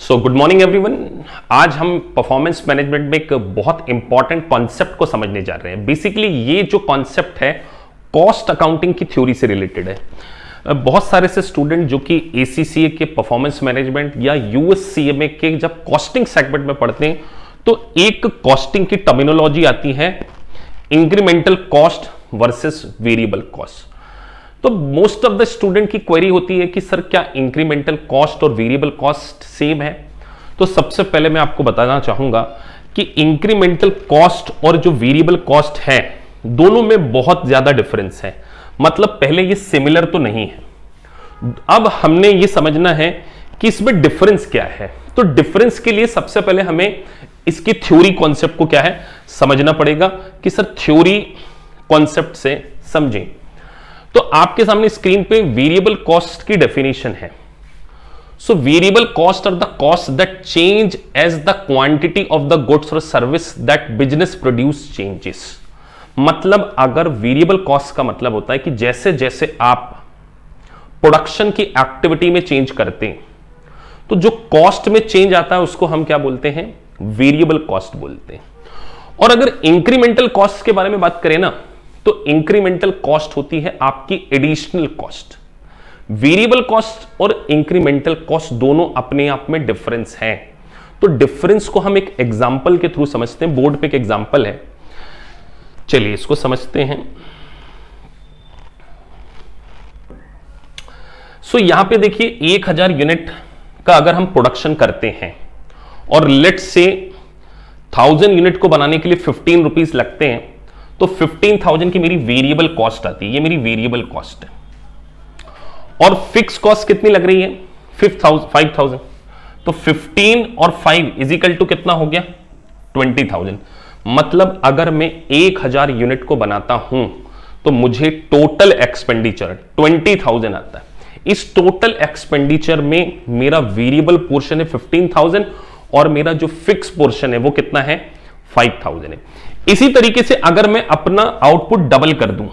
So good morning everyone. आज हम performance management में एक बहुत इंपॉर्टेंट कॉन्सेप्ट को समझने जा रहे हैं। बेसिकली ये जो कॉन्सेप्ट है कॉस्ट अकाउंटिंग की थ्योरी से रिलेटेड है। बहुत सारे से स्टूडेंट जो कि ACCA के परफॉर्मेंस मैनेजमेंट या USCMA के जब कॉस्टिंग सेगमेंट में पढ़ते हैं तो एक कॉस्टिंग की टर्मिनोलॉजी आती है incremental cost versus variable cost. तो मोस्ट ऑफ द स्टूडेंट की क्वेरी होती है कि सर क्या इंक्रीमेंटल कॉस्ट और वेरिएबल कॉस्ट सेम है। तो सबसे पहले मैं आपको बताना चाहूंगा कि इंक्रीमेंटल कॉस्ट और जो वेरिएबल कॉस्ट है दोनों में बहुत ज्यादा डिफरेंस है। मतलब पहले ये सिमिलर तो नहीं है, अब हमने ये समझना है कि इसमें डिफरेंस क्या है। तो डिफरेंस के लिए सबसे पहले हमें इसकी थ्योरी कॉन्सेप्ट को क्या है समझना पड़ेगा कि सर थ्योरी कॉन्सेप्ट से समझें। तो आपके सामने स्क्रीन पे वेरिएबल कॉस्ट की डेफिनेशन है। So variable cost are the cost that change as the quantity of the goods और service that business produce changes. मतलब अगर वेरिएबल कॉस्ट का मतलब होता है कि जैसे जैसे आप प्रोडक्शन की एक्टिविटी में चेंज करते हैं तो जो कॉस्ट में चेंज आता है उसको हम क्या बोलते हैं, वेरिएबल कॉस्ट बोलते हैं। और अगर इंक्रीमेंटल कॉस्ट के बारे में बात करें ना तो इंक्रीमेंटल कॉस्ट होती है आपकी एडिशनल कॉस्ट। वेरिएबल कॉस्ट और इंक्रीमेंटल कॉस्ट दोनों अपने आप में डिफरेंस है। तो डिफरेंस को हम एक एग्जांपल के थ्रू समझते हैं। बोर्ड पे एक एग्जांपल है, चलिए इसको समझते हैं। सो यहां पे देखिए 1000 यूनिट का अगर हम प्रोडक्शन करते हैं और लेट्स से 1000 यूनिट को बनाने के लिए 15 रुपीज लगते हैं तो 15,000 की मेरी वेरिएबल कॉस्ट आती है। ये मेरी वेरिएबल कॉस्ट है। और फिक्स कॉस्ट कितनी लग रही है 5,000। तो 15 और 5 इज इक्वल टू कितना हो गया 20,000। मतलब अगर मैं 1000 यूनिट को बनाता हूं तो मुझे टोटल एक्सपेंडिचर 20,000 आता है। इस टोटल एक्सपेंडिचर में मेरा वेरिएबल पोर्शन है 15,000 और मेरा जो फिक्स पोर्शन है वो कितना है 5,000 है। इसी तरीके से अगर मैं अपना आउटपुट डबल कर दूं,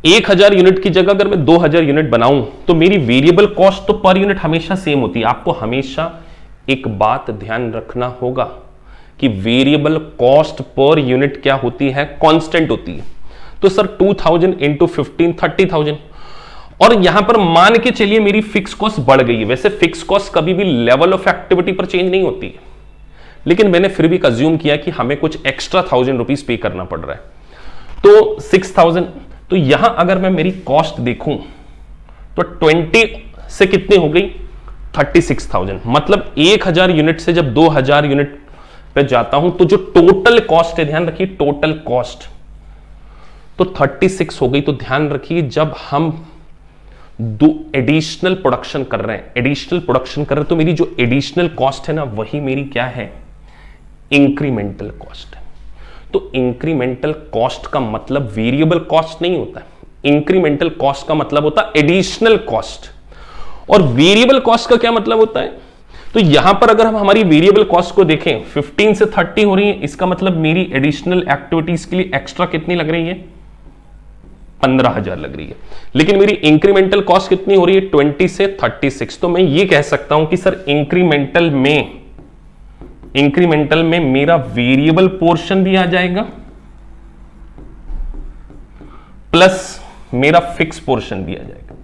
1000 यूनिट की जगह अगर मैं 2000 यूनिट बनाऊं तो मेरी वेरिएबल कॉस्ट तो पर यूनिट हमेशा सेम होती है। आपको हमेशा एक बात ध्यान रखना होगा कि वेरिएबल कॉस्ट पर यूनिट क्या होती है, कांस्टेंट होती है। तो सर 2000 इंटू 15 30,000। और यहां पर मान के चलिए मेरी फिक्स कॉस्ट बढ़ गई है। वैसे फिक्स कॉस्ट कभी भी लेवल ऑफ एक्टिविटी पर चेंज नहीं होती है, लेकिन मैंने फिर भी अज्यूम किया कि हमें कुछ एक्स्ट्रा 1000 रुपीज पे करना पड़ रहा है तो 6000। तो यहां अगर मैं मेरी कॉस्ट देखूं तो 20 से कितनी हो गई 36,000। मतलब 1000 यूनिट से जब 2000 यूनिट पे जाता हूं तो जो टोटल कॉस्ट है, ध्यान रखिए टोटल कॉस्ट तो 36 हो गई। तो ध्यान रखिए जब हम दो एडिशनल प्रोडक्शन कर रहे हैं तो मेरी जो एडिशनल कॉस्ट है ना वही मेरी क्या है, इंक्रीमेंटल कॉस्ट है। तो इंक्रीमेंटल कॉस्ट का मतलब वेरिएबल कॉस्ट नहीं होता है। इंक्रीमेंटल कॉस्ट का मतलब होता है एडिशनल कॉस्ट। और वेरिएबल कॉस्ट का क्या मतलब होता है, तो यहां पर अगर हम हमारी वेरिएबल कॉस्ट को देखें 15 से 30 हो रही है, इसका मतलब मेरी एडिशनल एक्टिविटीज के लिए एक्स्ट्रा कितनी लग रही है 15,000 लग रही है। लेकिन मेरी इंक्रीमेंटल कॉस्ट कितनी हो रही है 20 से 36। तो मैं ये कह सकता हूं कि सर इंक्रीमेंटल में मेरा वेरिएबल पोर्शन भी आ जाएगा प्लस मेरा फिक्स पोर्शन भी आ जाएगा।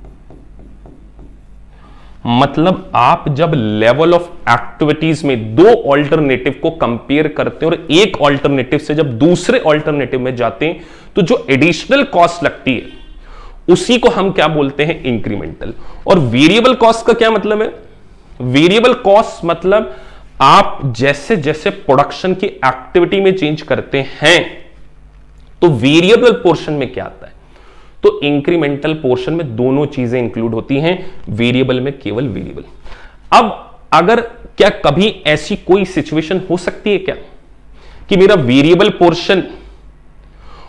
मतलब आप जब लेवल ऑफ एक्टिविटीज में दो ऑल्टरनेटिव को कंपेयर करते हैं और एक ऑल्टरनेटिव से जब दूसरे ऑल्टरनेटिव में जाते हैं तो जो एडिशनल कॉस्ट लगती है उसी को हम क्या बोलते हैं, इंक्रीमेंटल। और वेरिएबल कॉस्ट का क्या मतलब है, वेरिएबल कॉस्ट मतलब आप जैसे जैसे प्रोडक्शन की एक्टिविटी में चेंज करते हैं तो वेरिएबल पोर्शन में क्या आता है, तो इंक्रीमेंटल पोर्शन में दोनों चीजें इंक्लूड होती हैं, वेरिएबल में केवल वेरिएबल। अब अगर क्या कभी ऐसी कोई सिचुएशन हो सकती है क्या कि मेरा वेरिएबल पोर्शन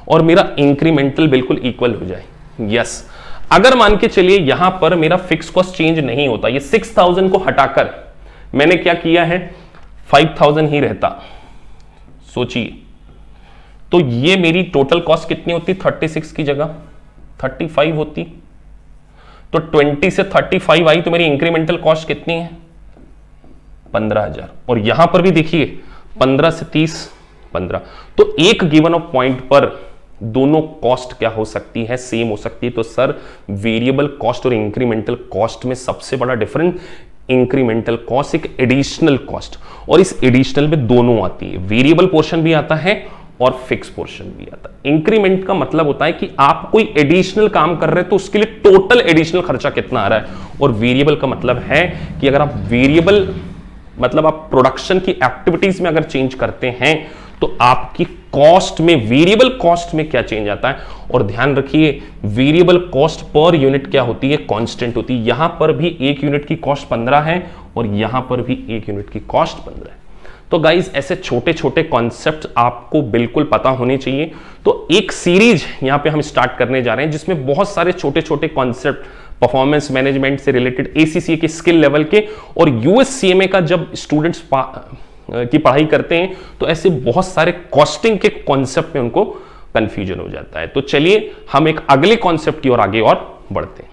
और मेरा इंक्रीमेंटल बिल्कुल इक्वल हो जाए? यस। अगर मान के चलिए यहां पर मेरा फिक्स कॉस्ट चेंज नहीं होता, ये 6000 को हटाकर मैंने क्या किया है 5000 ही रहता, सोचिए तो ये मेरी टोटल कॉस्ट कितनी होती 36 की जगह 35 होती। तो 20 से 35 आई तो मेरी इंक्रीमेंटल कॉस्ट कितनी है 15,000, और यहां पर भी देखिए 15 से 30 15। तो एक गिवन ऑफ पॉइंट पर दोनों कॉस्ट क्या हो सकती है, सेम हो सकती है। तो सर वेरिएबल कॉस्ट और इंक्रीमेंटल कॉस्ट में सबसे बड़ा डिफरेंस, इंक्रीमेंटल कॉस्ट एक एडिशनल कॉस्ट, और इस एडिशनल में दोनों आती है, वेरिएबल पोर्शन भी आता है और फिक्स पोर्शन भी आता है। इंक्रीमेंट का मतलब होता है कि आप कोई एडिशनल काम कर रहे हैं तो उसके लिए टोटल एडिशनल खर्चा कितना आ रहा है, और वेरिएबल का मतलब है कि अगर आप वेरिएबल मतलब आप प्रोडक्शन की एक्टिविटीज में अगर चेंज करते हैं तो आपकी कॉस्ट में, वेरिएबल कॉस्ट में क्या चेंज आता है। और ध्यान रखिए वेरिएबल कॉस्ट पर यूनिट क्या होती है, कांस्टेंट होती है। यहां पर भी एक यूनिट की कॉस्ट 15 है और यहां पर भी एक यूनिट की कॉस्ट 15 है। तो गाइज ऐसे छोटे छोटे कॉन्सेप्ट आपको बिल्कुल पता होने चाहिए। तो एक सीरीज यहां पे हम स्टार्ट करने जा रहे हैं जिसमें बहुत सारे छोटे छोटे कॉन्सेप्ट परफॉर्मेंस मैनेजमेंट से रिलेटेड, एसीसीए के स्किल लेवल के, और यूएससीएमए का जब स्टूडेंट्स की पढ़ाई करते हैं तो ऐसे बहुत सारे कॉस्टिंग के कॉन्सेप्ट में उनको कंफ्यूजन हो जाता है। तो चलिए हम एक अगले कॉन्सेप्ट की ओर आगे और बढ़ते हैं।